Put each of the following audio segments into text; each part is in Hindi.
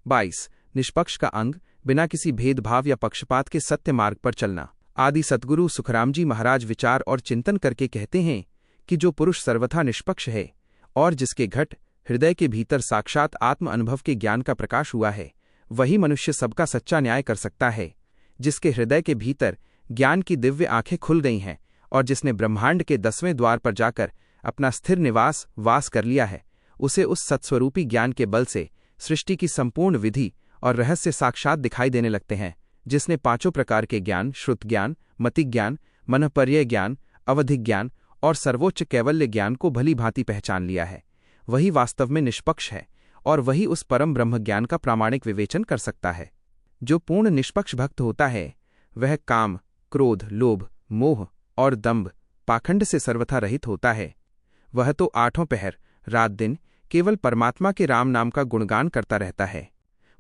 22 निष्पक्ष का अंग, बिना किसी भेदभाव या पक्षपात के सत्य मार्ग पर चलना। आदि सद्गुरु सुखराम जी महाराज विचार और चिंतन करके कहते हैं कि जो पुरुष सर्वथा निष्पक्ष है और जिसके घट हृदय के भीतर साक्षात आत्म अनुभव के ज्ञान का प्रकाश हुआ है, वही मनुष्य सबका सच्चा न्याय कर सकता है। जिसके हृदय के भीतर ज्ञान की दिव्य आंखें खुल गई हैं और जिसने ब्रह्मांड के 10वें द्वार पर जाकर अपना स्थिर निवास वास कर लिया है, उसे उस सत्स्वरूपी ज्ञान के बल से सृष्टि की संपूर्ण विधि और रहस्य साक्षात दिखाई देने लगते हैं। जिसने 5 प्रकार के ज्ञान, श्रुत ज्ञान, मति ज्ञान, मनःपर्यय ज्ञान, अवधिक ज्ञान और सर्वोच्च कैवल्य ज्ञान को भली भांति पहचान लिया है, वही वास्तव में निष्पक्ष है और वही उस परम ब्रह्म ज्ञान का प्रामाणिक विवेचन कर सकता है। जो पूर्ण निष्पक्ष भक्त होता है, वह काम, क्रोध, लोभ, मोह और दंभ, पाखंड से सर्वथा रहित होता है। वह तो 8 पहर रात दिन केवल परमात्मा के राम नाम का गुणगान करता रहता है।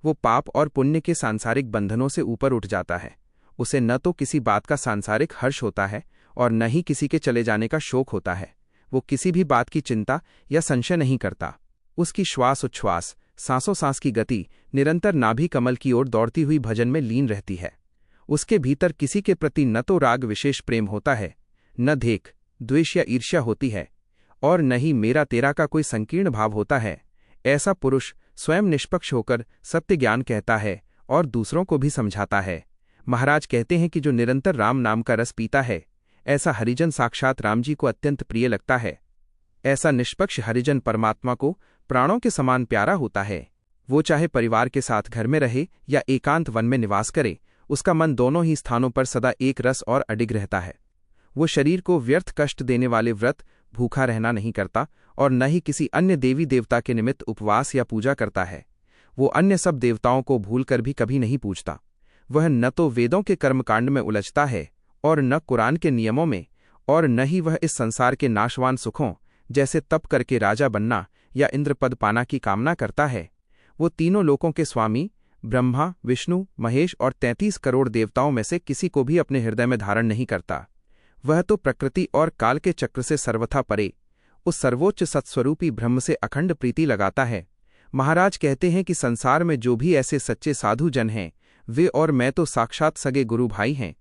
वो पाप और पुण्य के सांसारिक बंधनों से ऊपर उठ जाता है। उसे न तो किसी बात का सांसारिक हर्ष होता है और न ही किसी के चले जाने का शोक होता है। वो किसी भी बात की चिंता या संशय नहीं करता। उसकी श्वास उच्छ्वास, सांसों सांस की गति निरंतर नाभि कमल की ओर दौड़ती हुई भजन में लीन रहती है। उसके भीतर किसी के प्रति न तो राग विशेष प्रेम होता है, न धेक, द्वेष या ईर्ष्या होती है और न ही मेरा तेरा का कोई संकीर्ण भाव होता है। ऐसा पुरुष स्वयं निष्पक्ष होकर सत्य ज्ञान कहता है और दूसरों को भी समझाता है। महाराज कहते हैं कि जो निरंतर राम नाम का रस पीता है, ऐसा हरिजन साक्षात राम जी को अत्यंत प्रिय लगता है। ऐसा निष्पक्ष हरिजन परमात्मा को प्राणों के समान प्यारा होता है। वो चाहे परिवार के साथ घर में रहे या एकांत वन में निवास करे, उसका मन दोनों ही स्थानों पर सदा एक रस और अडिग रहता है। वो शरीर को व्यर्थ कष्ट देने वाले व्रत, भूखा रहना नहीं करता और न ही किसी अन्य देवी देवता के निमित्त उपवास या पूजा करता है। वो अन्य सब देवताओं को भूलकर भी कभी नहीं पूजता। वह न तो वेदों के कर्मकांड में उलझता है और न कुरान के नियमों में, और न ही वह इस संसार के नाशवान सुखों जैसे तप करके राजा बनना या इंद्रपद पाना की कामना करता है। वो तीनों लोकों के स्वामी ब्रह्मा, विष्णु, महेश और 33 करोड़ देवताओं में से किसी को भी अपने हृदय में धारण नहीं करता। वह तो प्रकृति और काल के चक्र से सर्वथा परे उस सर्वोच्च सत्स्वरूपी ब्रह्म से अखंड प्रीति लगाता है। महाराज कहते हैं कि संसार में जो भी ऐसे सच्चे साधु जन हैं, वे और मैं तो साक्षात सगे गुरु भाई हैं।